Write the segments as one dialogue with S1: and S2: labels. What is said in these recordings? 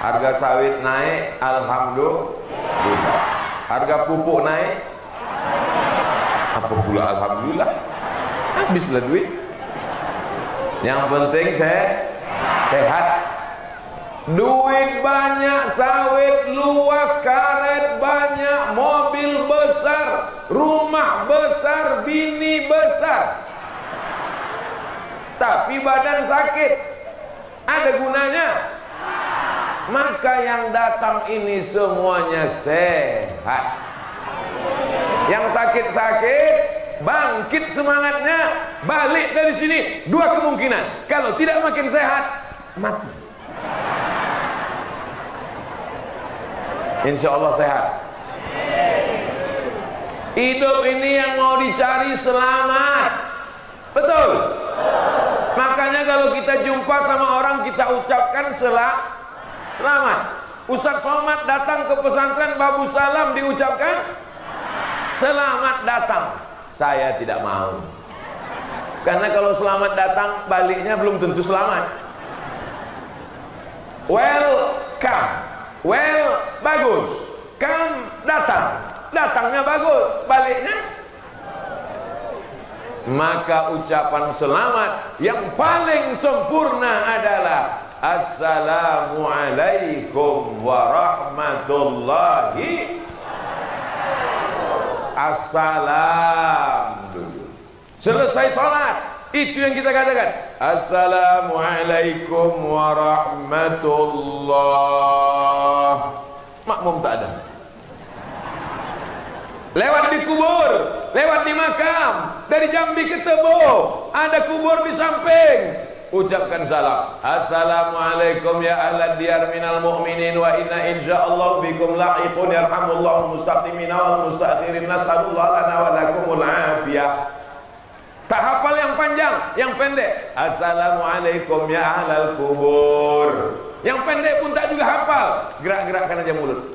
S1: Harga sawit naik, alhamdulillah. Harga pupuk naik, apa pula alhamdulillah. Habislah duit. Yang penting sehat. Duit banyak, sawit luas, karet banyak, mobil besar, rumah besar, bini besar, tapi badan sakit. Ada gunanya? Maka yang datang ini semuanya sehat. Yang sakit-sakit bangkit semangatnya, balik dari sini. Dua kemungkinan, kalau tidak makin sehat, mati. Insya Allah sehat. Hidup ini yang mau dicari selamat. Betul? Makanya kalau kita jumpa sama orang, kita ucapkan selamat. Ustaz Somad datang ke pesantren Babu Salam, diucapkan selamat datang. Saya tidak mau, karena kalau selamat datang, baliknya belum tentu selamat. Welcome, well bagus, come datang, datangnya bagus, baliknya. Maka ucapan selamat yang paling sempurna adalah Assalamualaikum warahmatullahi. Assalam dulu. Selesai sholat, itu yang kita katakan Assalamualaikum warahmatullah. Makmum tak ada. Lewat di kubur, lewat di makam, dari Jambi ke Tebo, ada kubur di samping. Ucapkan salam. Assalamualaikum ya ahlad diyar minal mu'minin wa inna insyaallah bikum lahiqun yarhamullahu mustaqimina wal mustakhirin nas'alullah lana wa lakumul afiyah. Tak hafal yang panjang, yang pendek. Assalamualaikum ya ahlal kubur. Yang pendek pun tak juga hafal. Gerak-gerakkan aja mulut.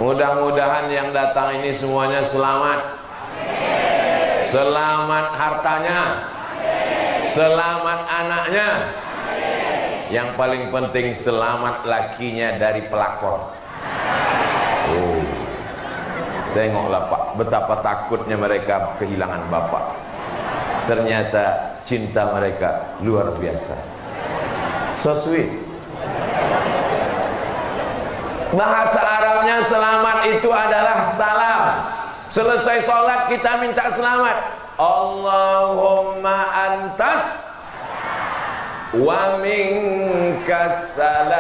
S1: Mudah-mudahan yang datang ini semuanya selamat. Selamat hartanya, selamat anaknya, yang paling penting selamat lakinya dari pelakor. Tengoklah Pak, betapa takutnya mereka kehilangan bapak. Ternyata cinta mereka luar biasa. So sweet. Bahasa Arabnya selamat itu adalah salam. Selesai sholat kita minta selamat. Allahumma antas wa minkas salam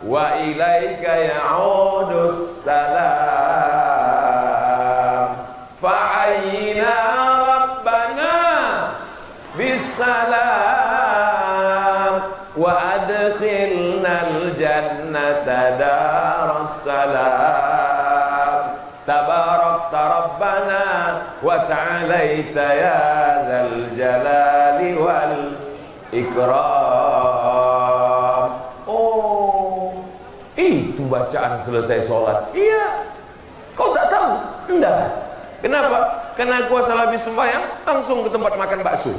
S1: wa ilaika ya'udus salam fa'ayyina rabbana bisalam wa adkhilnal jannata daras salam. Tabarakta Rabbana wa ta'alaita ya dzal jalali wal ikram. Oh, itu bacaan selesai sholat. Iya. Kau tak tahu? Enggak. Kenapa? Karena kuasa habis sembahyang langsung ke tempat makan bakso.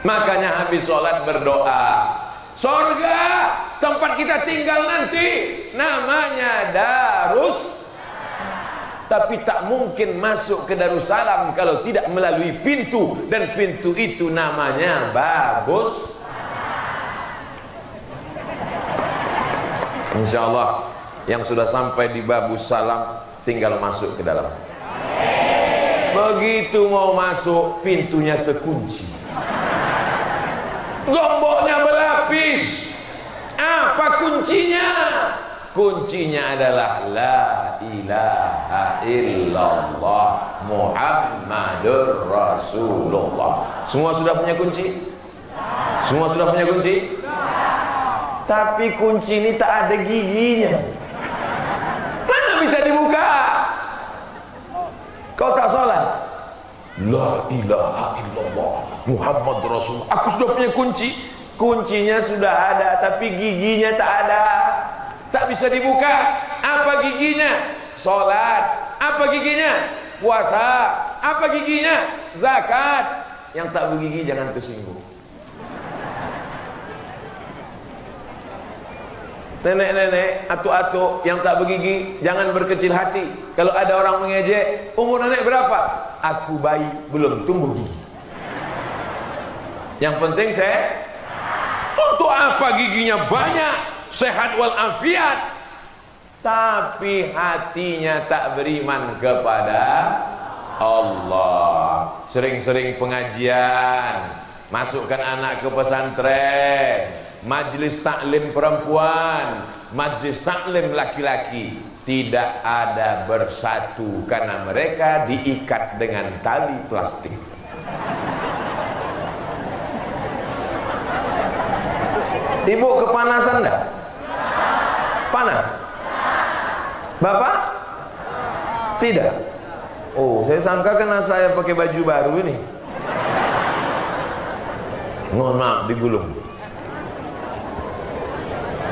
S1: Makanya habis sholat berdoa. Surga tempat kita tinggal nanti namanya Darus. Tapi tak mungkin masuk ke Darussalam kalau tidak melalui pintu, dan pintu itu namanya Babus. Insya Allah yang sudah sampai di Babus Salam tinggal masuk ke dalam. Begitu mau masuk, pintunya terkunci, gemboknya berlapis. Apa kuncinya? Kuncinya adalah la ilaha illallah Muhammadur Rasulullah. Semua sudah punya kunci? Semua sudah punya kunci? Tapi kunci ini tak ada giginya. Mana bisa dibuka? Kau tak sholat? La ilaha illallah Muhammad Rasulullah. Aku sudah punya kunci. Kuncinya sudah ada, tapi giginya tak ada. Tak bisa dibuka. Apa giginya? Sholat. Apa giginya? Puasa. Apa giginya? zakat. Yang tak bergigi jangan tersinggung. Nenek-nenek, atuk-atuk yang tak bergigi jangan berkecil hati. Kalau ada orang mengejek, umur nenek berapa? Aku bayi, belum tumbuh gigi. Yang penting saya, untuk apa giginya banyak, sehat walafiat, tapi hatinya tak beriman kepada Allah. Sering-sering pengajian, masukkan anak ke pesantren, majlis taklim perempuan, majlis taklim laki-laki, tidak ada bersatu karena mereka diikat dengan tali plastik. Ibu kepanasan dah? Panas? Bapak? Tidak? Oh, saya sangka karena saya pakai baju baru ini. Mohon maaf, digulung.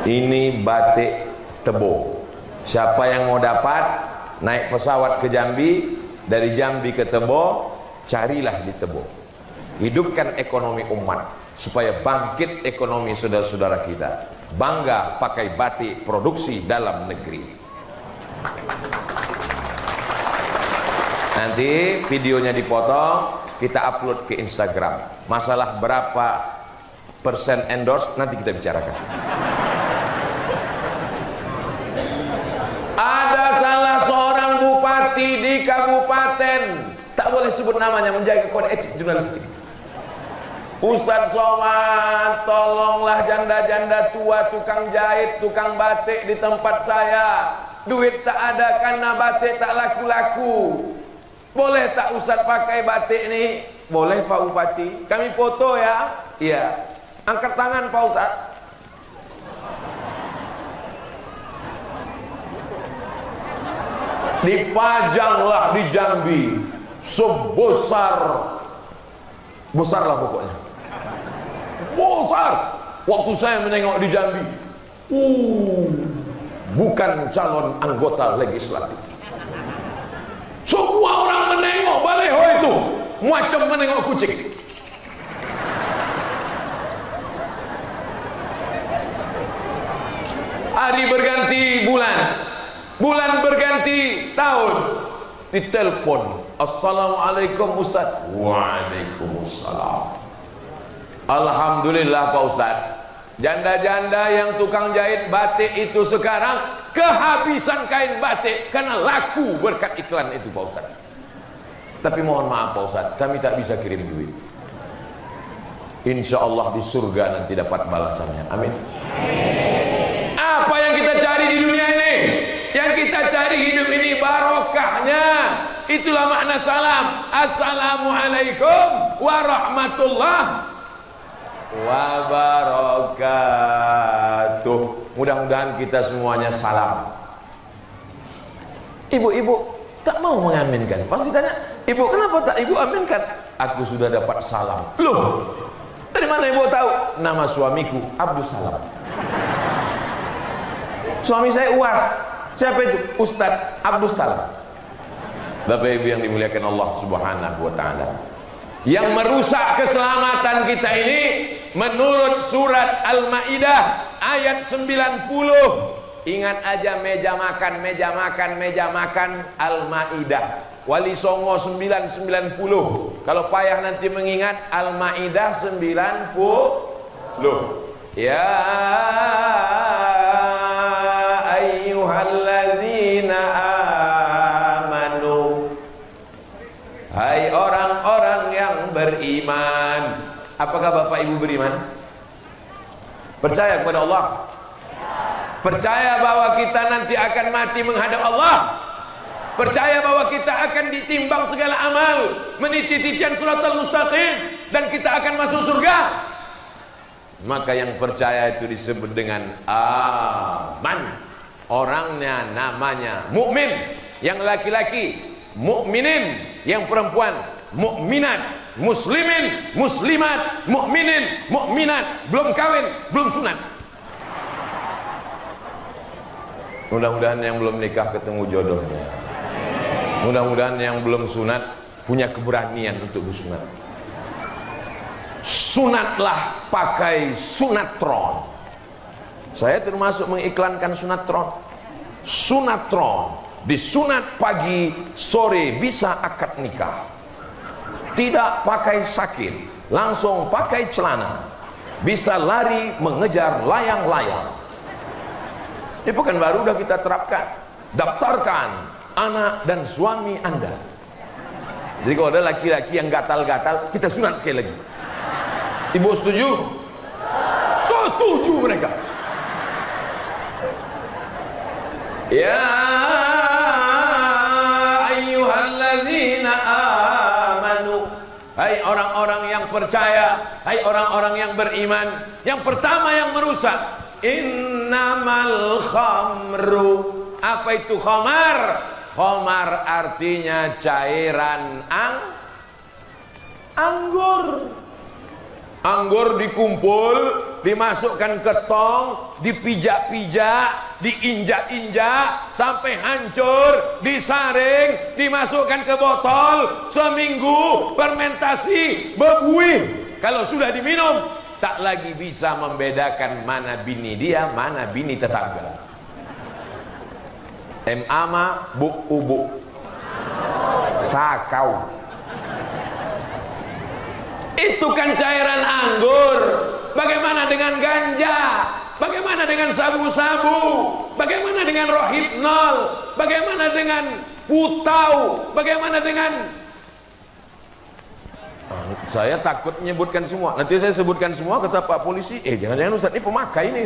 S1: Ini batik Tebo. Siapa yang mau dapat, naik pesawat ke Jambi, dari Jambi ke Tebo, carilah di Tebo. Hidupkan ekonomi umat, supaya bangkit ekonomi saudara-saudara kita. Bangga pakai batik produksi dalam negeri. Nanti videonya dipotong, kita upload ke Instagram. Masalah berapa persen endorse nanti kita bicarakan. Ada salah seorang bupati di kabupaten, tak boleh sebut namanya, menjaga kode etik jurnalistik. Ustadz Somad, tolonglah janda-janda tua, tukang jahit, tukang batik di tempat saya. Duit tak ada karena batik tak laku-laku. Boleh tak Ustadz pakai batik ini? Boleh Pak Bupati. Kami foto ya. Iya. Angkat tangan Pak Ustadz. Dipajanglah di Jambi. Besar lah pokoknya. Besar. Waktu saya menengok di Jambi. Bukan calon anggota legislatif. Semua orang menengok baleho itu macam menengok kucing. Hari berganti bulan, bulan berganti tahun, ditelepon, assalamualaikum Ustaz. Waalaikumsalam. Alhamdulillah Pak Ustaz, janda-janda yang tukang jahit batik itu sekarang kehabisan kain batik karena laku berkat iklan itu Pak Ustaz. Tapi mohon maaf Pak Ustaz, kami tak bisa kirim duit. Insya Allah di surga nanti dapat balasannya. Amin. Apa yang kita cari di dunia ini? Yang kita cari hidup ini barokahnya. Itulah makna salam. Assalamualaikum warahmatullahi wabarakatuh. Mudah-mudahan kita semuanya salam. Ibu-ibu tak mau mengaminkan. Pasti tanya, ibu kenapa tak ibu aminkan? Aku sudah dapat salam. Loh, dari mana ibu tahu? Nama suamiku Abdus Salam. Suami saya UAS. Siapa itu? Ustadz Abdus Salam. Bapak Ibu yang dimuliakan Allah Subhanahu wa taala. Yang merusak keselamatan kita ini menurut surat Al-Maidah ayat 90. Ingat aja meja makan, meja makan, meja makan Al-Maidah. Wali Songo 990. Kalau payah nanti mengingat Al-Maidah 90. Ya ayyuhalladzina amanu, hai orang-orang yang beriman. Apakah Bapak Ibu beriman? Percaya kepada Allah? Percaya bahwa kita nanti akan mati menghadap Allah? Percaya bahwa kita akan ditimbang segala amal, meniti titian siratal mustaqim, dan kita akan masuk surga? Maka yang percaya itu disebut dengan aman. Orangnya namanya mukmin. Yang laki-laki mukminin, yang perempuan mukminat, muslimin, muslimat, mukminin, mukminat, belum kawin, belum sunat. Mudah-mudahan yang belum nikah ketemu jodohnya. Mudah-mudahan yang belum sunat punya keberanian untuk bersunat. Sunatlah pakai sunatron. Saya termasuk mengiklankan sunatron. Sunatron, disunat pagi, sore bisa akad nikah. Tidak pakai sakit, langsung pakai celana, bisa lari mengejar layang-layang. Di Pekanbaru udah kita terapkan. Daftarkan anak dan suami Anda. Jadi kalau ada laki-laki yang gatal-gatal, kita sunat sekali lagi. Ibu setuju? Setuju mereka. Ya ayyuhalladzina amanu, hai orang-orang yang percaya, hai orang-orang yang beriman. Yang pertama yang merusak, innamal khamru. Apa itu khamar? Khamar artinya cairan anggur. Anggur dikumpul, dimasukkan ke tong, dipijak-pijak, diinjak-injak sampai hancur, disaring, dimasukkan ke botol, seminggu fermentasi, berbuih. Kalau sudah diminum, tak lagi bisa membedakan mana bini dia, mana bini tetangga. Mama buk-ubuk sakau. Itu kan cairan anggur. Bagaimana dengan ganja? Bagaimana dengan sabu-sabu? Bagaimana dengan rohypnol? Bagaimana dengan putau? Bagaimana dengan saya takut menyebutkan semua. Nanti saya sebutkan semua, kata Pak Polisi, jangan-jangan Ustaz ini pemakai ini.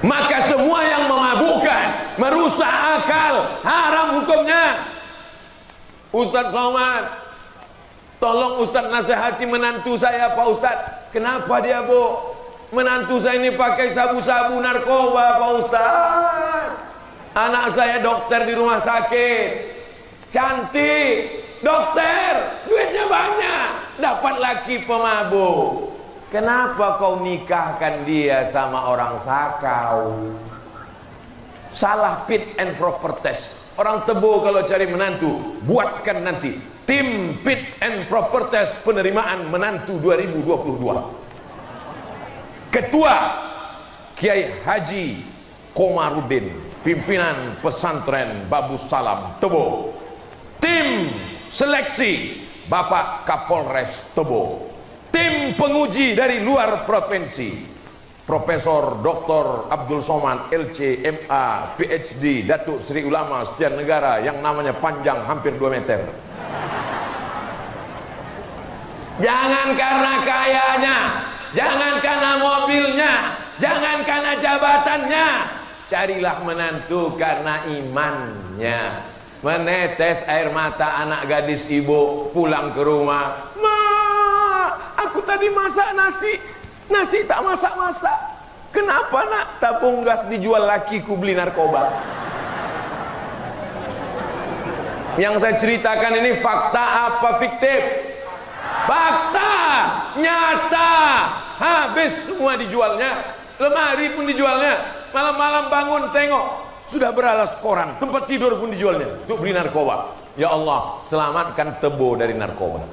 S1: Maka semua yang memabukkan, merusak akal, haram hukumnya. Ustaz Somad, tolong Ustaz nasihati menantu saya Pak Ustaz. Kenapa dia Bu? Menantu saya ini pakai sabu-sabu narkoba Pak Ustaz. Anak saya dokter di rumah sakit, cantik, dokter, duitnya banyak, dapat laki pemabuk. Kenapa kau nikahkan dia sama orang sakau? Salah fit and proper test. Orang Tebo kalau cari menantu, buatkan nanti tim fit and proper test penerimaan menantu 2022. Ketua Kiai Haji Komarudin, pimpinan pesantren Babus Salam Tebo. Tim seleksi Bapak Kapolres Tebo. Tim penguji dari luar provinsi, Profesor Dr. Abdul Somad LC MA PhD Datuk Seri Ulama Sekian Negara yang namanya panjang hampir 2 meter. Jangan karena kayanya, jangan karena mobilnya, jangan karena jabatannya. Carilah menantu karena imannya. Menetes air mata anak gadis ibu pulang ke rumah, "Ma, aku tadi masak nasi tak masak-masak. Kenapa nak? Tabung gas dijual lakiku beli narkoba." Yang saya ceritakan ini fakta apa fiktif? Fakta, nyata. Habis semua dijualnya, lemari pun dijualnya. Malam-malam bangun tengok, sudah beralas koran, tempat tidur pun dijualnya untuk beli narkoba. Ya Allah, selamatkan Tebo dari narkoba.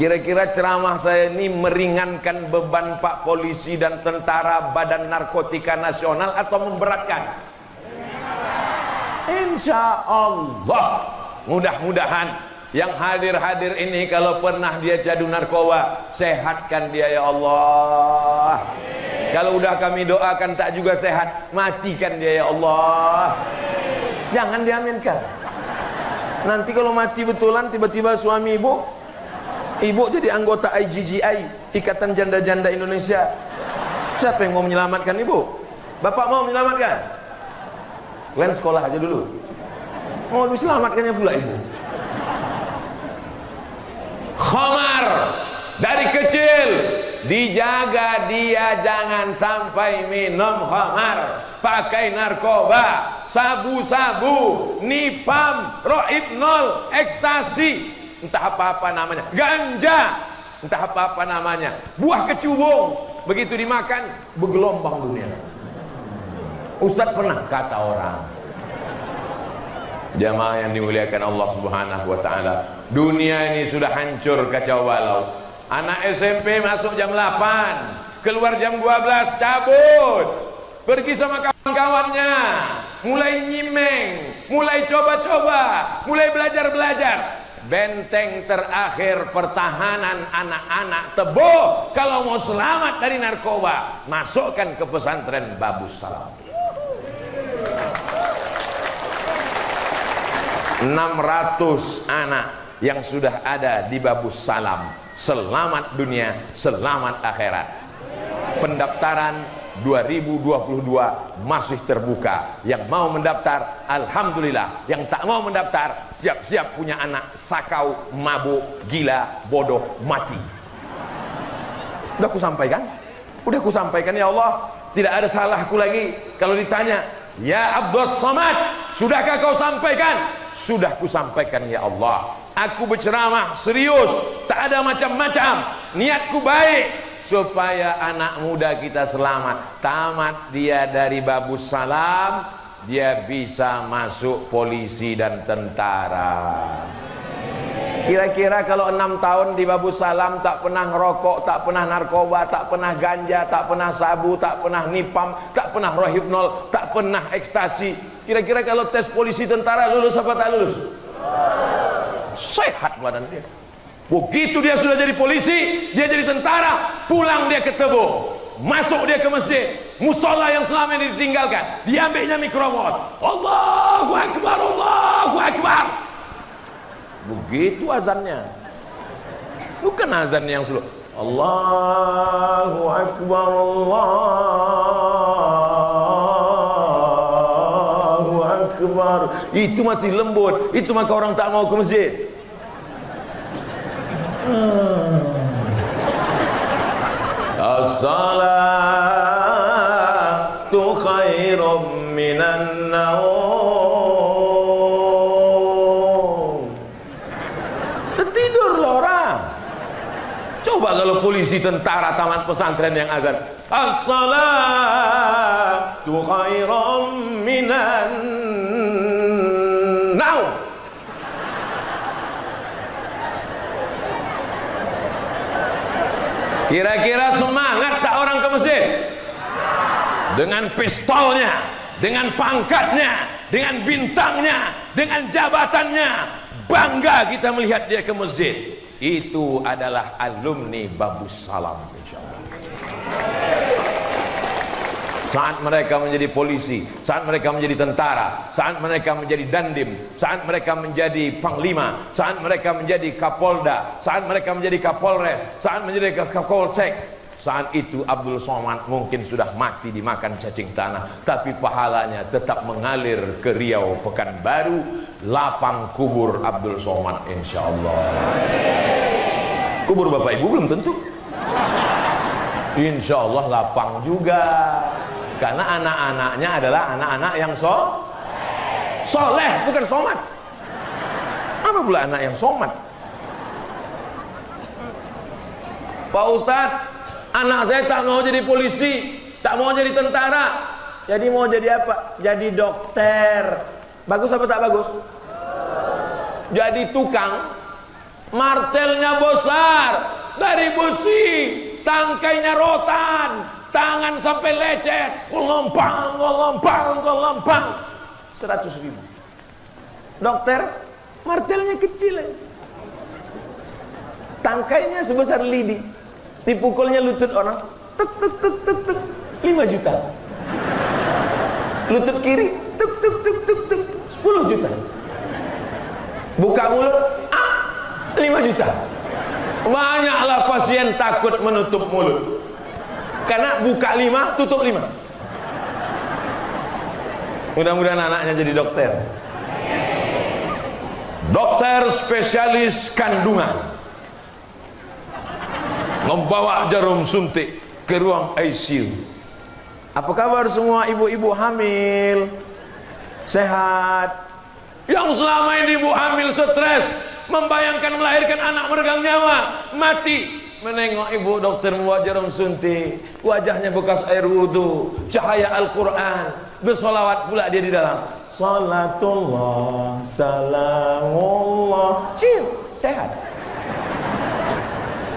S1: Kira-kira ceramah saya ini meringankan beban Pak Polisi dan tentara Badan Narkotika Nasional atau memberatkan? Insya Allah. Mudah-mudahan yang hadir-hadir ini kalau pernah dia jadu narkoba, sehatkan dia ya Allah. Kalau udah kami doakan tak juga sehat, matikan dia ya Allah. Jangan diaminkan. Nanti kalau mati betulan, tiba-tiba suami ibu jadi anggota IGGI, Ikatan Janda-Janda Indonesia. Siapa yang mau menyelamatkan ibu? Bapak mau menyelamatkan? Kalian sekolah aja dulu. Mau diselamatkannya pula ibu. Khamar dari kecil dijaga dia jangan sampai minum khamar, pakai narkoba, sabu-sabu, nipam, rohypnol, ekstasi, entah apa-apa namanya, ganja, entah apa-apa namanya, buah kecubung, begitu dimakan bergelombang dunia. Ustadz pernah kata orang, Jamaah yang dimuliakan Allah Subhanahu wa taala, dunia ini sudah hancur kacau balau. Anak SMP masuk jam 8, keluar jam 12, cabut, pergi sama kawan-kawannya, mulai nyimeng, mulai coba-coba, mulai belajar-belajar. Benteng terakhir pertahanan anak-anak Tebo kalau mau selamat dari narkoba, masukkan ke pesantren Babus Salam. 600 anak yang sudah ada di Babus Salam selamat dunia, selamat akhirat. Pendaftaran 2022 masih terbuka. Yang mau mendaftar alhamdulillah, yang tak mau mendaftar siap-siap punya anak sakau, mabuk, gila, bodoh, mati. Udah aku sampaikan ya Allah, tidak ada salahku lagi kalau ditanya, ya Abdus Samad, sudahkah kau sampaikan? Sudah ku sampaikan ya Allah. Aku berceramah serius, tak ada macam-macam, niatku baik supaya anak muda kita selamat. Tamat dia dari Babus Salam, dia bisa masuk polisi dan tentara. Kira-kira kalau 6 tahun di Babus Salam tak pernah ngerokok, tak pernah narkoba, tak pernah ganja, tak pernah sabu, tak pernah nipam, tak pernah rohipnol, tak pernah ekstasi, kira-kira kalau tes polisi tentara lulus apa tak lulus? Sehat badan dia. Begitu dia sudah jadi polisi, dia jadi tentara, pulang dia ke Tebo, masuk dia ke masjid, musola yang selama ini ditinggalkan, diambilnya mikrofon, Allahu Akbar, Allahu Akbar. Begitu azannya, bukan azan yang slow. Allahu Akbar, Allahu Akbar. Itu masih lembut, itu maka orang tak mau ke masjid. As-salatu khairum minan naum. Tidurlah orang. Coba kalau polisi, tentara, tamat pesantren yang azan, as-salatu khairum minan naum. Kira-kira semangat tak orang ke masjid? Dengan pistolnya, dengan pangkatnya, dengan bintangnya, dengan jabatannya, bangga kita melihat dia ke masjid. Itu adalah alumni Babus Salam, insyaallah. Saat mereka menjadi polisi, saat mereka menjadi tentara, saat mereka menjadi dandim, saat mereka menjadi panglima, saat mereka menjadi kapolda, saat mereka menjadi kapolres, saat menjadi kapolsek, saat itu Abdul Somad mungkin sudah mati dimakan cacing tanah, tapi pahalanya tetap mengalir ke Riau, Pekanbaru, lapang kubur Abdul Somad, insyaallah. Kubur bapak ibu belum tentu, insyaallah lapang juga. Karena anak-anaknya adalah anak-anak yang soleh, bukan somad. Apa pula anak yang somad? Pak Ustadz, anak saya tak mau jadi polisi, tak mau jadi tentara, jadi mau jadi apa? Jadi dokter. Bagus apa tak bagus? Jadi tukang, martelnya besar, dari besi, tangkainya rotan, tangan sampai lecet, gelompang, 100.000. Dokter, martelnya kecil, tangkainya sebesar lidi, dipukulnya lutut orang, tuk tuk tuk tuk tuk, 5 juta. Lutut kiri, tuk tuk tuk tuk tuk, 10 juta. Buka mulut, 5 juta. Banyaklah pasien takut menutup mulut, karena buka 5, tutup 5. Mudah-mudahan anaknya jadi dokter. Dokter spesialis kandungan, membawa jarum suntik ke ruang ICU. Apa kabar semua ibu-ibu hamil? Sehat? Yang selama ini ibu hamil stres, membayangkan melahirkan anak meregang nyawa, mati, menengok ibu dokter membawa jarum suntik, wajahnya bekas air wudhu, cahaya Al-Quran, bersolawat pula dia di dalam. Salatullah salamullah. Sehat.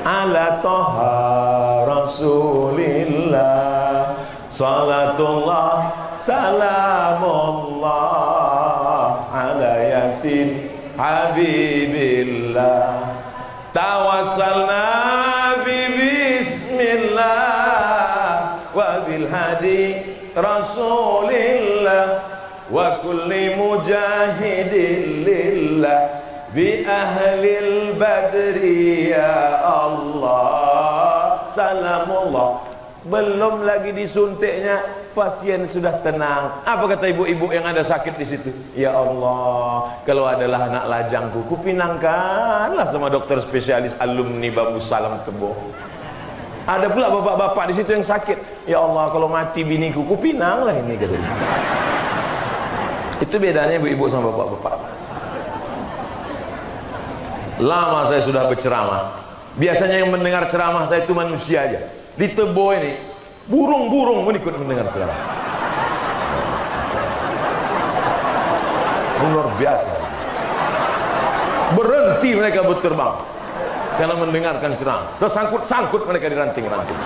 S1: Ala toha Rasulillah. Salatullah salamullah ala Yasin Habibillah. Tawassalna bi bismillah wa bil hadi Rasulillah wa kulli mujahidin lillah bi ahlil badri ya Allah. Salamullah. Belum lagi disuntiknya, pasien sudah tenang. Apa kata ibu-ibu yang ada sakit di situ? Ya Allah, kalau adalah anak lajangku, kupinangkanlah sama dokter spesialis alumni Babu Salam Tebo. Ada pula bapak-bapak di situ yang sakit. Ya Allah, kalau mati biniku, kupinanglah ini katanya. Itu bedanya ibu-ibu sama bapak-bapak. Lama saya sudah berceramah. Biasanya yang mendengar ceramah saya itu manusia aja. Di Tebo ini burung-burung pun ikut mendengar ceramah. Luar biasa. Berhenti mereka berterbang karena mendengarkan ceramah. Tersangkut-sangkut mereka di ranting-ranting.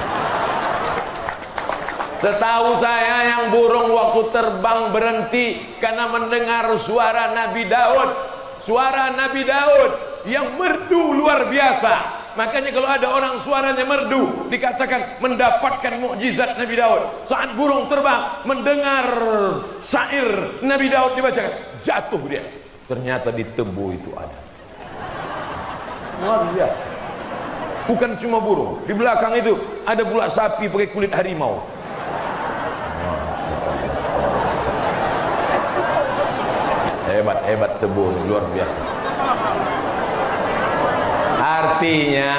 S1: Setahu saya yang burung waktu terbang berhenti karena mendengar suara Nabi Daud. Suara Nabi Daud yang merdu luar biasa. Makanya kalau ada orang suaranya merdu, dikatakan mendapatkan mukjizat Nabi Daud. Saat burung terbang mendengar syair Nabi Daud dibacakan, jatuh dia. Ternyata di Tebo itu ada. Luar biasa. Bukan cuma burung, di belakang itu ada pula sapi pakai kulit harimau. Hebat Tebo, luar biasa. Artinya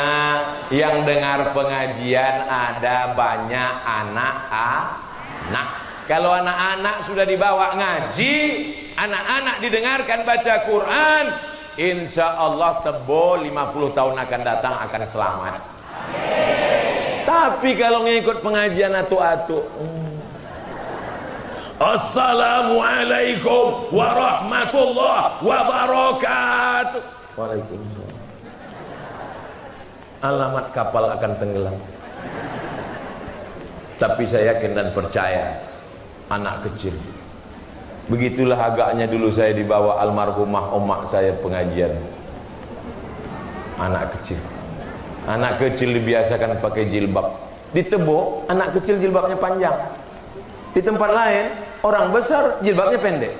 S1: yang dengar pengajian ada banyak anak-anak. Kalau anak-anak sudah dibawa ngaji, anak-anak didengarkan baca Quran, insya Allah Tebo 50 tahun akan datang akan selamat. Tapi kalau ngikut pengajian atu-atu, Assalamualaikum warahmatullahi wabarakatuh. Waalaikumsalam. Alamat kapal akan tenggelam. Tapi saya yakin dan percaya anak kecil. Begitulah agaknya dulu saya dibawa almarhumah omak saya pengajian. Anak kecil. Anak kecil dibiasakan pakai jilbab. Di Tebo anak kecil jilbabnya panjang. Di tempat lain orang besar jilbabnya pendek.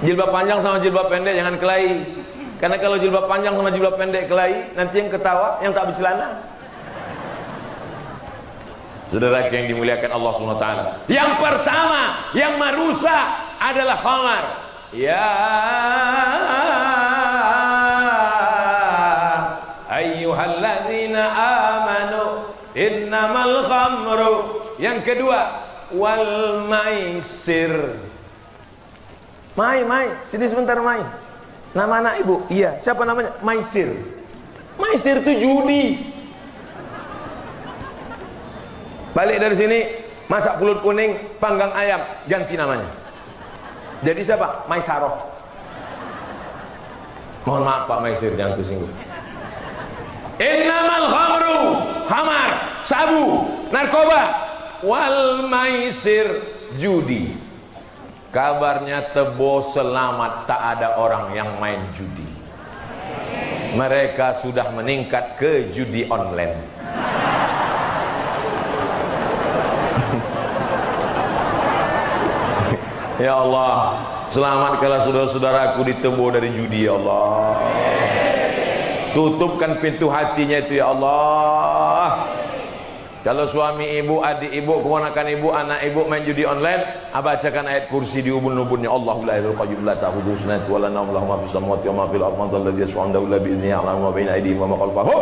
S1: Jilbab panjang sama jilbab pendek jangan kelahi. Karena kalau jilbab panjang sama jilbab pendek kelahi, nanti yang ketawa yang tak bercelana. Saudara yang dimuliakan Allah SWT, yang pertama yang merusak adalah khamar. Ya ayyuhalladzina amanu innamal khamru. Yang kedua wal maisir. Mai, sini sebentar Mai. Nama anak ibu? Iya. Siapa namanya? Maisir. Maisir itu judi. Balik dari sini, masak pulut kuning, panggang ayam, ganti namanya. Jadi siapa? Maisaroh. Mohon maaf Pak Maisir, jangan tersinggung. Innamal khamru, khamar, sabu, narkoba, wal maisir, judi. Kabarnya Tebo selamat, tak ada orang yang main judi. Mereka sudah meningkat ke judi online. Ya Allah, selamatkanlah saudara-saudaraku di Tebo dari judi ya Allah. Tutupkan pintu hatinya itu ya Allah. Kalau suami ibu, adik ibu, keponakan ibu, anak ibu main judi online, bacakan ayat kursi di ubun-ubunnya. Allahu la ilaha qayyum la ta'khudhuhu sinatun wa la nawm lahu ma fis samawati wa ma fil ardi man dhal ladzi yashfa'u illa bi idhnihi ya'lamu ma bayna aydihim wa ma khalfahum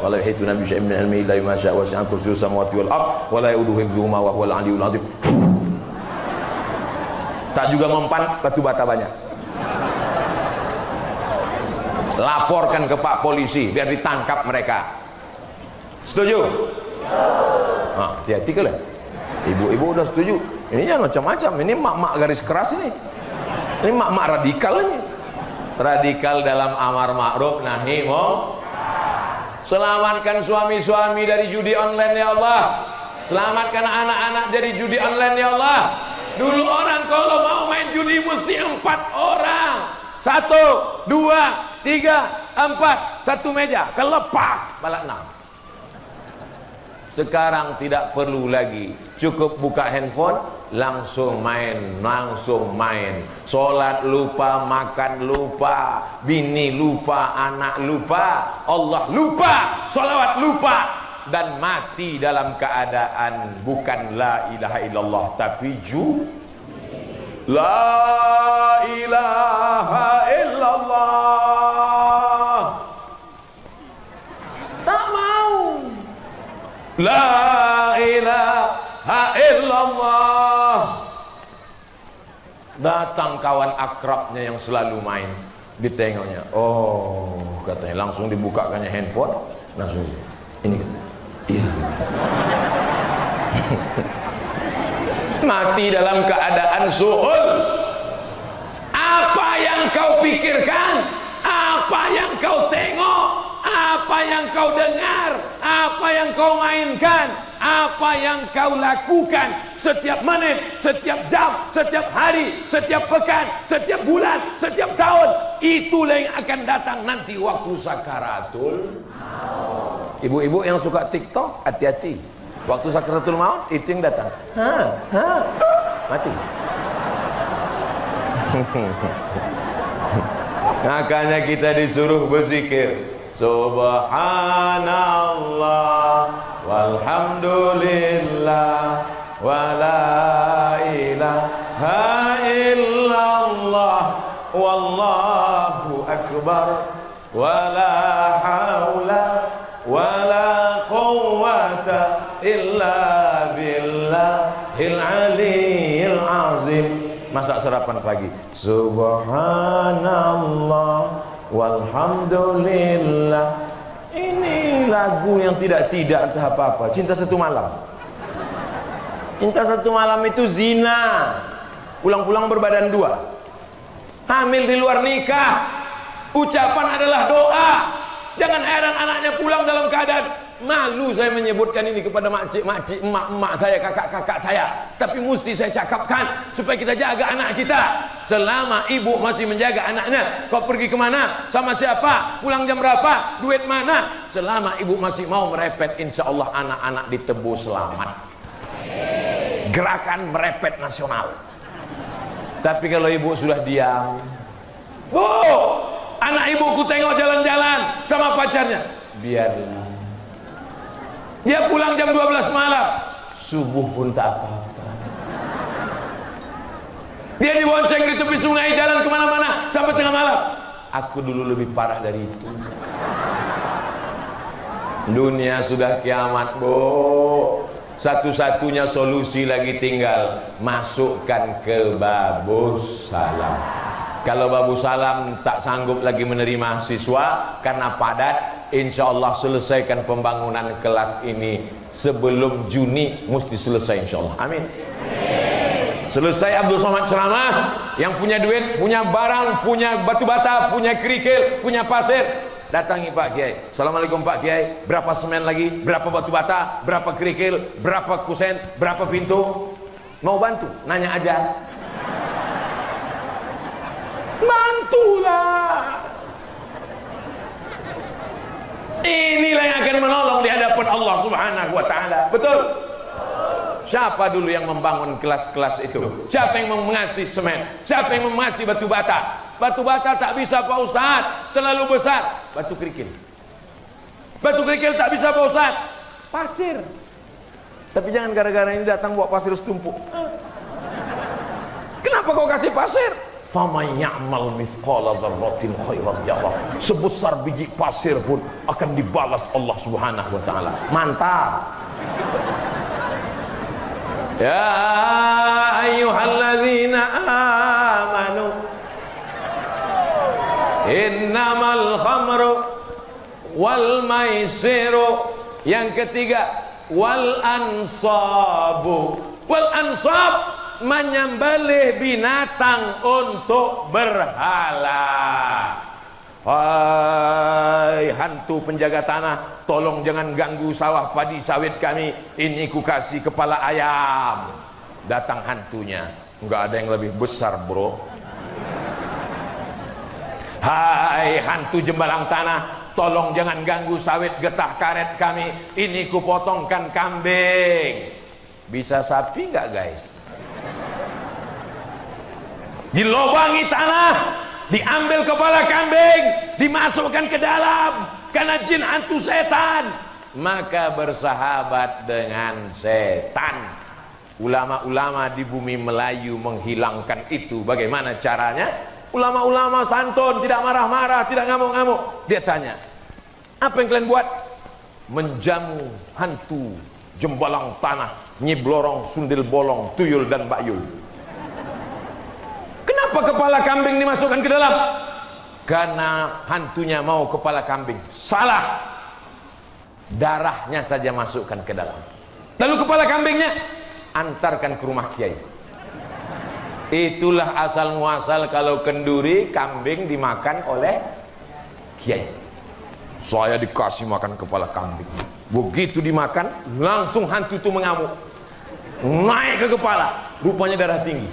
S1: wa la yuhituna bi shay'in min ilmihi illa bima sha'a wa wasi'a kursiyyuhu samawati wal ardh wa la ya'uduhu hifdhuhuma wa huwal 'aliyyul 'azim. Tak juga mempan batu bata banyak. Laporkan ke Pak Polisi biar ditangkap mereka. Setuju? Hati-hati kalian. Ibu-ibu udah setuju. Ini jangan macam-macam. Ini mak-mak garis keras ini. Ini mak-mak radikal ini. Radikal dalam amar ma'ruf nahi munkar. Selamatkan suami-suami dari judi online ya Allah. Selamatkan anak-anak dari judi online ya Allah. Dulu orang kalau mau main judi mesti 4 orang. 1, 2, 3, 4, satu meja. Kelepak balak 6. Sekarang tidak perlu lagi, cukup buka handphone, langsung main, langsung main. Sholat lupa, makan lupa, bini lupa, anak lupa, Allah lupa, sholawat lupa, dan mati dalam keadaan bukan la ilaha illallah tapi la ilaha illallah. Tak mau. La ilaha illallah. Datang kawan akrabnya yang selalu main, ditengoknya, oh katanya, langsung dibukakannya handphone, langsung ini, iya. Mati dalam keadaan suhul. Apa yang kau pikirkan, apa yang kau tengok, apa yang kau dengar, apa yang kau mainkan, apa yang kau lakukan setiap menit, setiap jam, setiap hari, setiap pekan, setiap bulan, setiap tahun, itulah yang akan datang nanti waktu sakaratul maut. Ibu-ibu yang suka TikTok, hati-hati. Waktu sakaratul maut itu yang datang. Mati. Makanya kita disuruh berzikir. Subhanallah walhamdulillah wala ilaha illallah wallahu akbar wala haula wala quwwata illa billahil aliyyil azim. Masak sarapan pagi. Subhanallah walhamdulillah. Ini lagu yang tidak entah apa-apa. Cinta Satu Malam. Cinta Satu Malam itu zina. Pulang-pulang berbadan dua. Hamil di luar nikah. Ucapan adalah doa. Jangan heran anaknya pulang dalam keadaan malu. Saya menyebutkan ini kepada makcik-makcik, emak-emak saya, kakak-kakak saya. Tapi mesti saya cakapkan supaya kita jaga anak kita. Selama ibu masih menjaga anaknya, kau pergi kemana, sama siapa, pulang jam berapa, duit mana, selama ibu masih mau merepet, insya Allah anak-anak ditebus selamat. Gerakan merepet nasional. Tapi kalau ibu sudah diam, bu, anak ibuku tengok jalan-jalan sama pacarnya, biarlah. Dia pulang jam 12 malam, subuh pun tak apa-apa. Dia dibonceng di tepi sungai, jalan kemana-mana sampai tengah malam. Aku dulu lebih parah dari itu. Dunia sudah kiamat, bu. Satu-satunya solusi lagi tinggal masukkan ke Babus Salam. Kalau Babus Salam tak sanggup lagi menerima siswa karena padat, insya Allah selesaikan pembangunan kelas ini sebelum Juni, mesti selesai insya Allah. Amin. Selesai Abdul Somad ceramah, yang punya duit, punya barang, punya batu bata, punya kerikil, punya pasir, datangi Pak Kiai. Assalamualaikum Pak Kiai, berapa semen lagi, berapa batu bata, berapa kerikil, berapa kusen, berapa pintu? Mau bantu? Nanya aja. Bantulah. Inilah yang akan menolong di hadapan Allah Subhanahu wa taala. Betul? Siapa dulu yang membangun kelas-kelas itu? Siapa yang mengasih semen? Siapa yang mengasih batu bata? Batu bata tak bisa Pak Ustaz, terlalu besar. Batu kerikil. Batu kerikil tak bisa Pak Ustaz. Pasir. Tapi jangan gara-gara ini datang bawa pasir setumpuk. Kenapa kau kasih pasir? Faman ya'mal mithqala dzarratin khairan yarah. Sebesar biji pasir pun akan dibalas Allah Subhanahu wa taala. Mantap. Ya ayyuhalladzina amanu innamal khamru wal maisiru. Yang ketiga wal ansabu. Wal ansab menyembelih binatang untuk berhala. Hai hantu penjaga tanah, tolong jangan ganggu sawah padi sawit kami, ini ku kasih kepala ayam. Datang hantunya, nggak ada yang lebih besar bro. Hai hantu jembalang tanah, tolong jangan ganggu sawit getah karet kami, ini ku potongkan kambing. Bisa sapi nggak guys? Dilobangi tanah, diambil kepala kambing, dimasukkan ke dalam, karena jin hantu setan, maka bersahabat dengan setan. Ulama-ulama di bumi Melayu menghilangkan itu. Bagaimana caranya? Ulama-ulama santun, tidak marah-marah, tidak ngamuk-ngamuk. Dia tanya, apa yang kalian buat? Menjamu hantu jembalang tanah, nyiblorong, sundil bolong, tuyul dan bayul. Kenapa kepala kambing dimasukkan ke dalam? Karena hantunya mau kepala kambing. Salah. Darahnya saja masukkan ke dalam. Lalu kepala kambingnya antarkan ke rumah kiai. Itulah asal muasal kalau kenduri kambing dimakan oleh kiai. Saya dikasih makan kepala kambing. Begitu dimakan, langsung hantu itu mengamuk. Naik ke kepala, rupanya darah tinggi.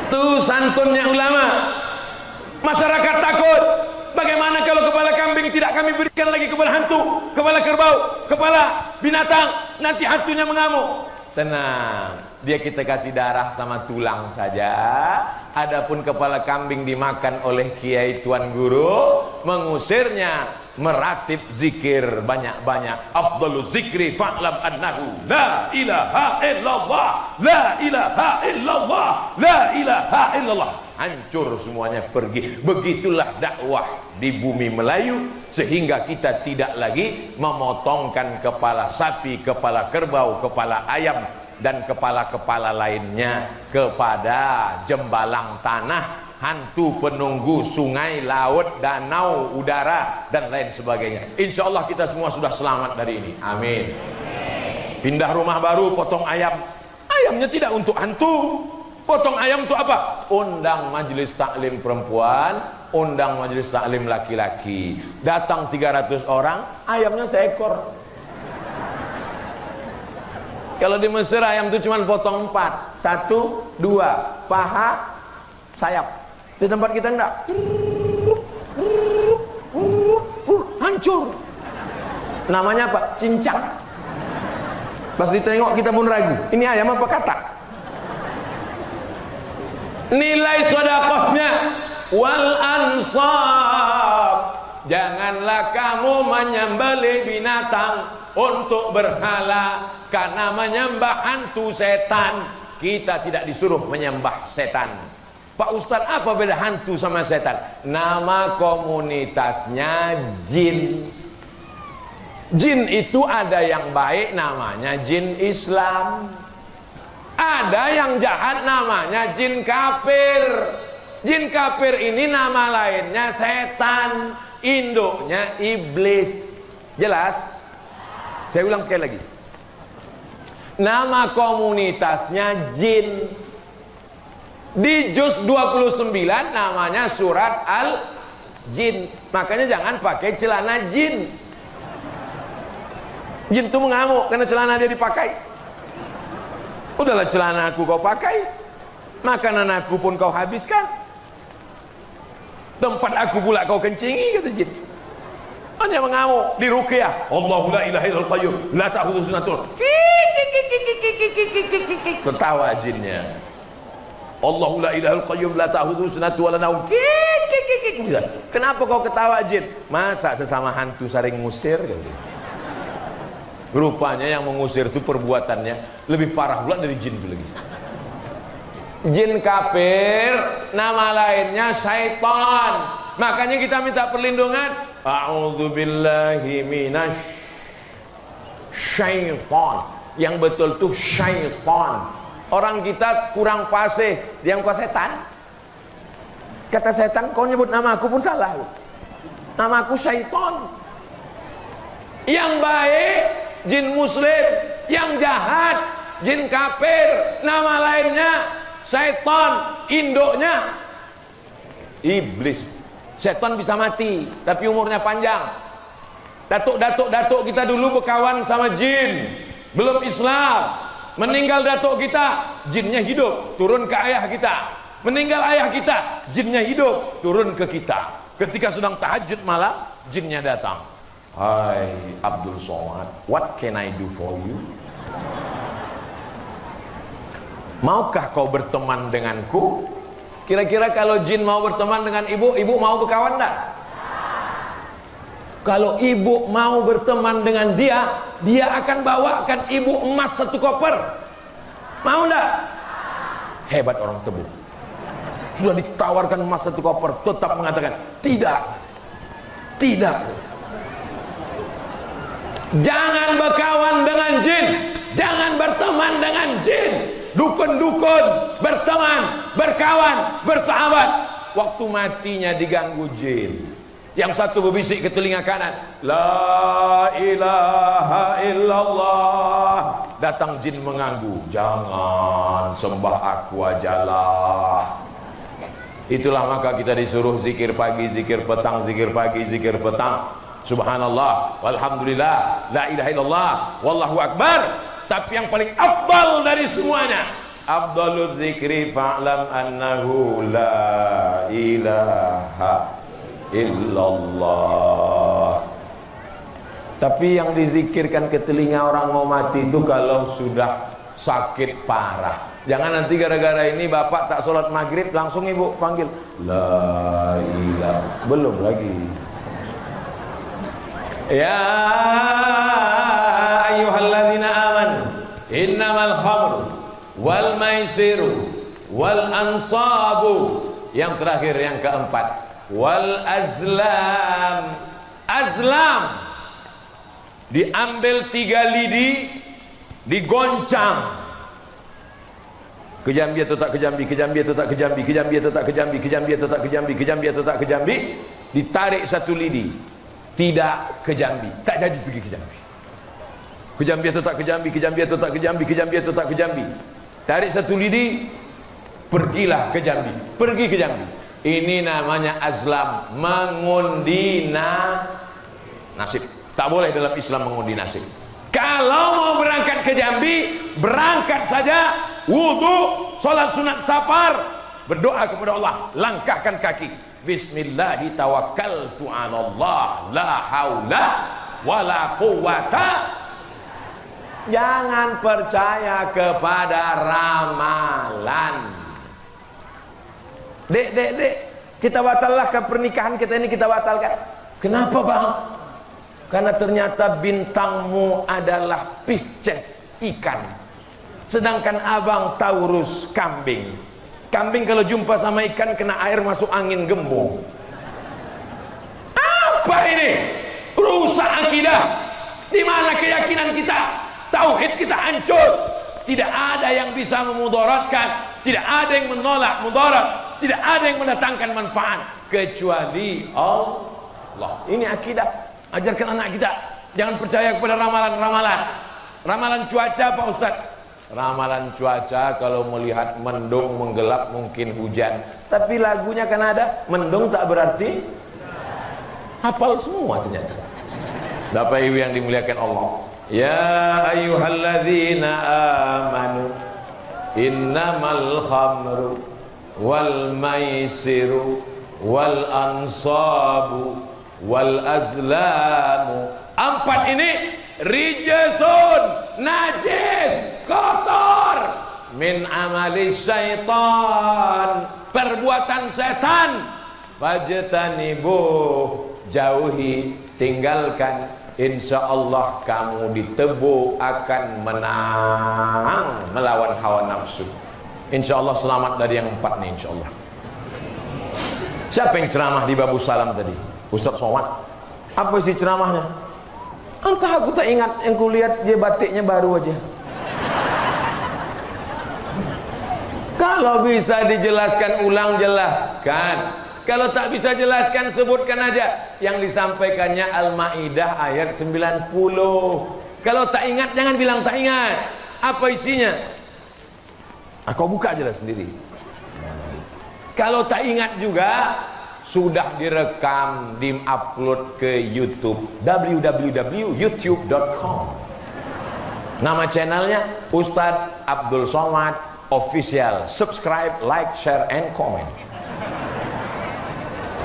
S1: Tuh santunnya ulama. Masyarakat takut. Bagaimana kalau kepala kambing tidak kami berikan lagi kepada hantu, kepala kerbau, kepala binatang, nanti hantunya mengamuk. Tenang, dia kita kasih darah sama tulang saja. Adapun kepala kambing dimakan oleh kiai tuan guru, mengusirnya meratib zikir banyak-banyak. Afdalu zikri fa'lam annahu la ilaha illallah, la ilaha illallah, la ilaha illallah. Hancur semuanya, pergi. Begitulah dakwah di bumi Melayu, sehingga kita tidak lagi memotongkan kepala sapi, kepala kerbau, kepala ayam dan kepala-kepala lainnya kepada jembalang tanah, hantu penunggu sungai, laut, danau, udara dan lain sebagainya. Insya Allah kita semua sudah selamat dari ini. Amin. Pindah rumah baru, potong ayam. Ayamnya tidak untuk hantu. Potong ayam untuk apa? Undang majelis taklim perempuan, undang majelis taklim laki-laki. Datang 300 orang, ayamnya seekor. Kalau di Mesir ayam itu cuma potong 4. 1, 2, paha, sayap. Di tempat kita enggak. Hancur. Namanya apa? Cincang. Pas ditengok kita pun ragu. Ini ayam apa katak? Nilai sedekahnya wal ansab. Janganlah kamu menyembelih binatang untuk berhala, karena menyembah hantu setan. Kita tidak disuruh menyembah setan. Pak Ustadz, apa beda hantu sama setan? Nama komunitasnya jin. Jin itu ada yang baik, namanya jin Islam. Ada yang jahat, namanya jin kafir. Jin kafir ini nama lainnya setan, induknya iblis. Jelas? Saya ulang sekali lagi. Nama komunitasnya jin. Di juz 29 namanya surat Al-Jin. Makanya jangan pakai celana jin. Jin itu mengamuk karena celana dia dipakai. Udahlah, celana aku kau pakai, makanan aku pun kau habiskan, tempat aku pula kau kencingi, kata jin. Hanya mengamuk, diruqyah. Allahu la ilaha illal qayyum la ta'khudhuhu sinatun. Ketawa jinnya. Allahu la ilaha illal qayyum la ta'khudhuhu sinatun wa la naum. Kenapa kau ketawa jin? Masa sesama hantu saling ngusir? Rupanya yang mengusir itu perbuatannya lebih parah pula dari jin itu lagi. Jin kafir, nama lainnya syaitan. Makanya kita minta perlindungan. A'udzubillahi minasy syaitan. Yang betul tuh syaitan. Orang kita kurang fasih, dia muka setan. Kata setan, kau nyebut nama aku pun salah. Nama aku syaitan. Yang baik jin muslim, yang jahat, jin kafir, nama lainnya setan, induknya iblis. Setan bisa mati tapi umurnya panjang. Datuk kita dulu berkawan sama jin, belum Islam, meninggal datuk kita, jinnya hidup, turun ke ayah kita. Meninggal ayah kita, jinnya hidup, turun ke kita. Ketika sedang tahajud malam, jinnya datang. Hai Abdul Somad, what can I do for you? Maukah kau berteman denganku? Kira-kira kalau jin mau berteman dengan ibu, ibu mau berkawan enggak? Kalau ibu mau berteman dengan dia, dia akan bawakan ibu emas 1 koper. Mau enggak? Hebat orang Tebu. Sudah ditawarkan emas 1 koper, tetap mengatakan tidak, tidak. Jangan berkawan dengan jin, jangan berteman dengan jin. Dukun-dukun, berteman, berkawan, bersahabat. Waktu matinya diganggu jin. Yang satu berbisik ke telinga kanan, la ilaha illallah. Datang jin mengganggu, jangan sembah aku ajalah. Itulah maka kita disuruh zikir pagi, zikir petang, zikir pagi, zikir petang. Subhanallah, walhamdulillah, la ilaha illallah, wallahu akbar. Tapi yang paling afdal dari semuanya, afdalul zikri fa'lam annahu la ilaha illallah. Tapi yang dizikirkan ke telinga orang mau mati itu kalau sudah sakit parah. Jangan nanti gara-gara ini bapak tak sholat maghrib langsung ibu panggil la ilaha, belum lagi. Ya ayyuhalladzina amanu innamal khamru wal maisiru wal ansabu. Yang terakhir, yang keempat, wal azlam. Azlam diambil 3 lidi, digoncang. Kejambi atau tak kejambi, kejambi atau tak kejambi, kejambi atau tak kejambi, kejambi atau tak kejambi, kejambi atau tak kejambi. Ditarik 1 lidi, tidak kejambi, tak jadi pergi kejambi. Kejambi atau tak kejambi, kejambi atau tak kejambi, kejambi atau tak kejambi. Tarik 1 lidi, pergilah ke Jambi, pergi ke Jambi. Ini namanya azlam, mengundi nasib. Tak boleh dalam Islam mengundi nasib. Kalau mau berangkat ke Jambi, berangkat saja, wudu, sholat sunat safar, berdoa kepada Allah, langkahkan kaki. Bismillahi tawakkaltu 'alallah, la haula wala quwwata. Jangan percaya kepada ramalan. Dek, kita batalkan pernikahan kita ini, kita batalkan. Kenapa bang? Karena ternyata bintangmu adalah Pisces, ikan. Sedangkan abang Taurus, kambing. Kambing kalau jumpa sama ikan kena air masuk angin gembung. Apa ini? Rusak akidah. Di mana keyakinan kita? Tauhid kita hancur. Tidak ada yang bisa memudaratkan, tidak ada yang menolak mudarat, tidak ada yang mendatangkan manfaat kecuali Allah. Ini akidah. Ajarkan anak kita, jangan percaya kepada ramalan-ramalan. Ramalan cuaca Pak Ustaz. Ramalan cuaca kalau melihat mendung menggelap mungkin hujan. Tapi lagunya kan ada, mendung tak berarti hafal semua ternyata. Bapak Ibu yang dimuliakan Allah. Ya ayyuhalladzina amanu innamal khamru wal maisiru wal ansabu wal azlamu. 4 ini rijasun, najis, kotor, min amali syaitan, perbuatan setan. Fajtanibu, jauhi, tinggalkan. Insya Allah kamu ditebu akan menang melawan hawa nafsu. Insya Allah selamat dari yang 4 nih insya Allah. Siapa yang ceramah di Babu Salam tadi? Ustaz Somad. Apa sih ceramahnya? Entah, aku tak ingat. Yang kulihat dia batiknya baru aja. Kalau bisa dijelaskan ulang, jelaskan. Kalau tak bisa jelaskan, sebutkan aja. Yang disampaikannya Al-Ma'idah ayat 90. Kalau tak ingat jangan bilang tak ingat. Apa isinya? Kau buka aja lah sendiri. Kalau tak ingat juga, sudah direkam, di-upload ke YouTube, www.youtube.com. Nama channelnya Ustadz Abdul Somad Official. Subscribe, like, share, and comment.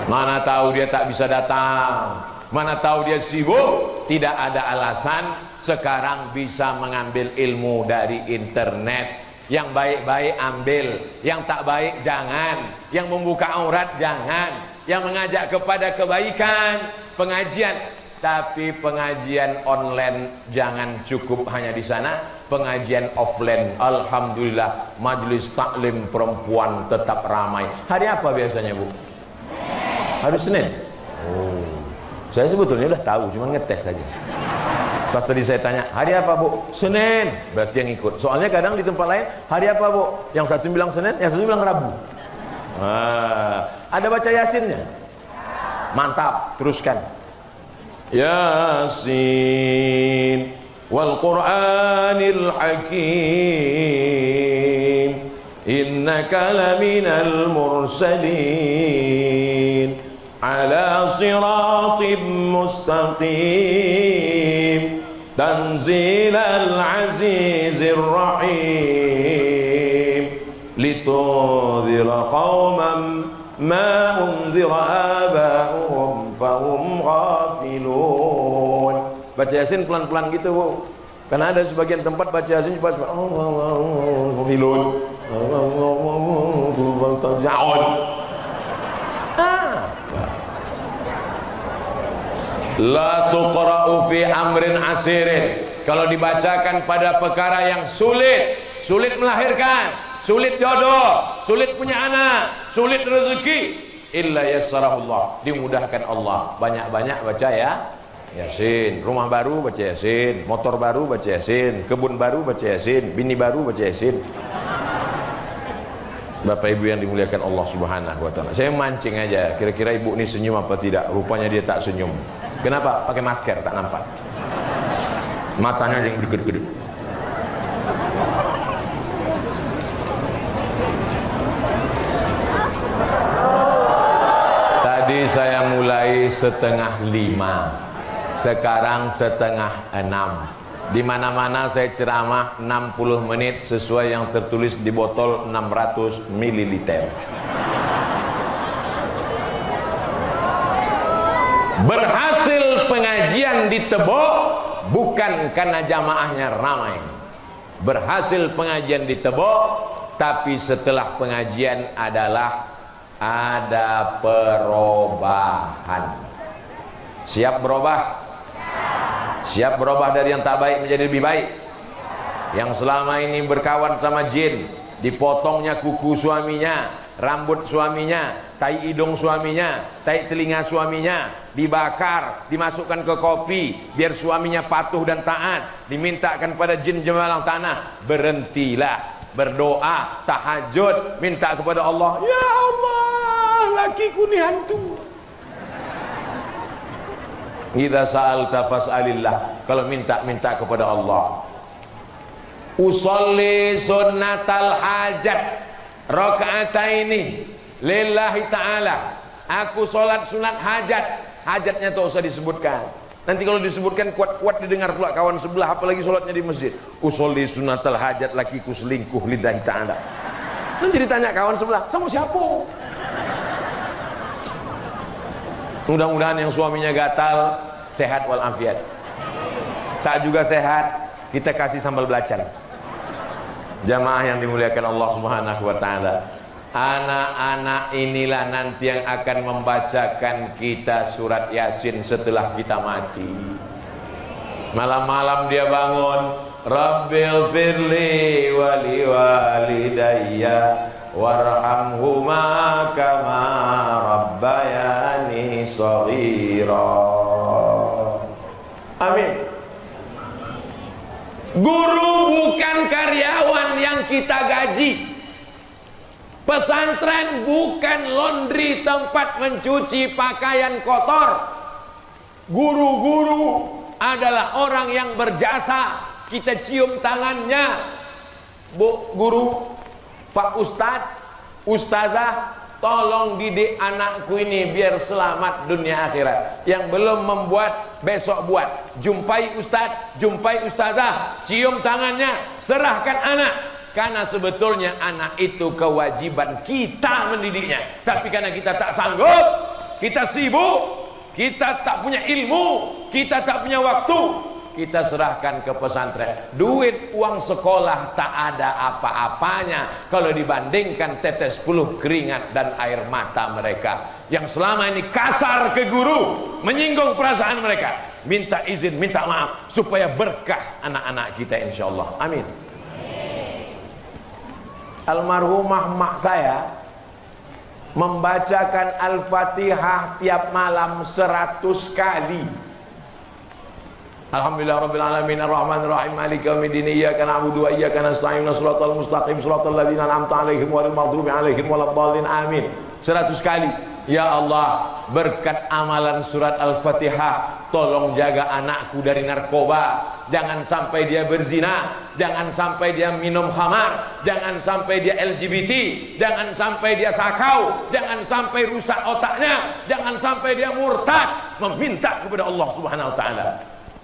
S1: Mana tahu dia tak bisa datang, mana tahu dia sibuk. Tidak ada alasan. Sekarang bisa mengambil ilmu dari internet. Yang baik-baik ambil, yang tak baik jangan. Yang membuka aurat jangan. Yang mengajak kepada kebaikan, pengajian. Tapi pengajian online jangan cukup hanya di sana. Pengajian offline, alhamdulillah, majelis taklim perempuan tetap ramai. Hari apa biasanya, Bu? Hari Senin. Oh, saya sebetulnya udah tahu, cuma ngetes saja. Pas tadi saya tanya, hari apa, Bu? Senin. Berarti yang ikut. Soalnya kadang di tempat lain, hari apa, Bu? Yang satu bilang Senin, yang satu bilang Rabu. Ada baca Yasinnya? Mantap, teruskan. Yasin wal Qur'anil Hakim, innaka laminal mursalin ala siratim mustaqim, tanzilal azizir rahim, litudhira qawman ma undhira aba'uhum fahum ghafilun. Baca Yasin pelan-pelan gitu, Bu. Karena ada sebagian tempat baca Yasin cepat, ghafilun, la tuqra'u fi amrin asirin. Kalau dibacakan pada perkara yang sulit, sulit melahirkan, sulit jodoh, sulit punya anak, sulit rezeki, illa yassarahullah, dimudahkan Allah. Banyak-banyak baca ya Yasin. Rumah baru baca Yasin, motor baru baca Yasin, kebun baru baca Yasin, bini baru baca Yasin. Bapak Ibu yang dimuliakan Allah Subhanahu wa taala. Saya mancing aja, kira-kira Ibu ini senyum apa tidak? Rupanya dia tak senyum. Kenapa? Pakai masker, tak nampak. Matanya yang gede-gede. Tadi saya mulai 4:30, sekarang 5:30. Di mana-mana saya ceramah 60 menit sesuai yang tertulis di botol 600 ml. Berhasil pengajian di Tebo bukan karena jamaahnya ramai. Berhasil pengajian di Tebo, tapi setelah pengajian adalah ada perubahan. Siap berubah? Siap berubah dari yang tak baik menjadi lebih baik. Yang selama ini berkawan sama jin, dipotongnya kuku suaminya, rambut suaminya, tai hidung suaminya, tai telinga suaminya, dibakar, dimasukkan ke kopi biar suaminya patuh dan taat, dimintakan pada jin jemalang tanah. Berhentilah, berdoa, tahajud, minta kepada Allah, ya Allah, lakiku ni hantu. Idza sa'alta fas'alillah, kalau minta kepada Allah. Usolli sunnatal hajat rakaataini lillahi ta'ala. Aku sholat sunat hajat. Hajatnya tak usah disebutkan. Nanti kalau disebutkan kuat-kuat didengar pula kawan sebelah, apalagi sholatnya di masjid. Usolli sunnatal hajat, lakiku selingkuh lillahi ta'ala. Nanti ditanya kawan sebelah, sama siapa? Mudah-mudahan yang suaminya gatal sehat walafiat. Tak juga sehat, kita kasih sambal belacan. Jamaah yang dimuliakan Allah Subhanahu wa taala. Anak-anak inilah nanti yang akan membacakan kita surat Yasin setelah kita mati. Malam-malam dia bangun, Rabbil firli wali walidayya warhamhuma kama rabbayani shaghira. Amin. Guru bukan karyawan yang kita gaji. Pesantren bukan laundry, tempat mencuci pakaian kotor. Guru-guru adalah orang yang berjasa. Kita cium tangannya. Bu guru, Pak Ustadz, Ustazah, tolong didik anakku ini biar selamat dunia akhirat. Yang belum membuat, besok buat. Jumpai Ustadz, jumpai Ustazah, cium tangannya, serahkan anak. Karena sebetulnya anak itu kewajiban kita mendidiknya. Tapi karena kita tak sanggup, kita sibuk, kita tak punya ilmu, kita tak punya waktu, kita serahkan ke pesantren. Duit uang sekolah tak ada apa-apanya kalau dibandingkan tetes puluh keringat dan air mata mereka yang selama ini kasar ke guru, menyinggung perasaan mereka. Minta izin, minta maaf supaya berkah anak-anak kita insyaallah. Amin. Almarhumah mak saya membacakan Al-Fatihah tiap malam 100 kali. Alhamdulillah rabbil alamin arrahmanir rahim maliki yaumiddin iyyaka na'budu wa iyyaka nasta'in shiratal mustaqim shiratal ladzina an'amta 'alaihim ghairil maghdubi 'alaihim waladdallin amin. 100 kali. Ya Allah, berkat amalan surat Al-Fatihah, tolong jaga anakku dari narkoba. Jangan sampai dia berzina, jangan sampai dia minum khamar, jangan sampai dia LGBT, jangan sampai dia sakau, jangan sampai rusak otaknya, jangan sampai dia murtad. Meminta kepada Allah Subhanahu wa taala.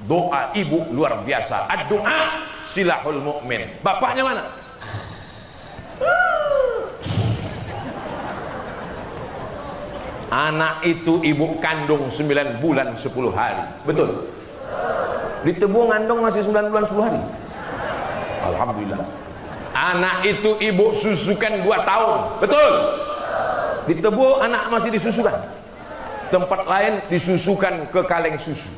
S1: Doa ibu luar biasa. Ad-du'a silahul mu'min. Bapaknya mana? Anak itu ibu kandung 9 bulan 10 hari. Betul? Di Tebu ngandung masih 9 bulan 10 hari. Alhamdulillah. Anak itu ibu susukan 2 tahun. Betul? Di Tebu anak masih disusukan. Tempat lain disusukan ke kaleng susu.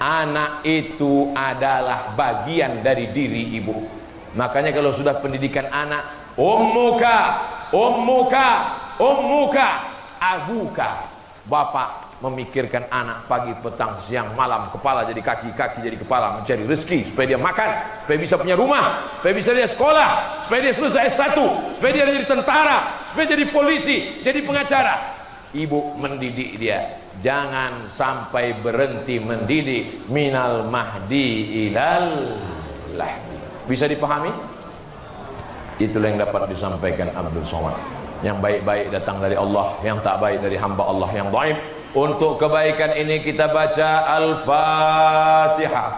S1: Anak itu adalah bagian dari diri ibu. Makanya kalau sudah pendidikan anak, ummuka, ummuka, ummuka, abuka. Bapak memikirkan anak pagi, petang, siang, malam, kepala jadi kaki, kaki jadi kepala, mencari rezeki supaya dia makan, supaya bisa punya rumah, supaya bisa dia sekolah, supaya dia selesai S1, supaya dia jadi tentara, supaya jadi polisi, jadi pengacara. Ibu mendidik dia. Jangan sampai berhenti mendidik. Minal mahdi ilal lahdi. Bisa dipahami? Itulah yang dapat disampaikan Abdul Somad. Yang baik-baik datang dari Allah, yang tak baik dari hamba Allah yang dhaif. Untuk kebaikan ini kita baca Al-Fatihah.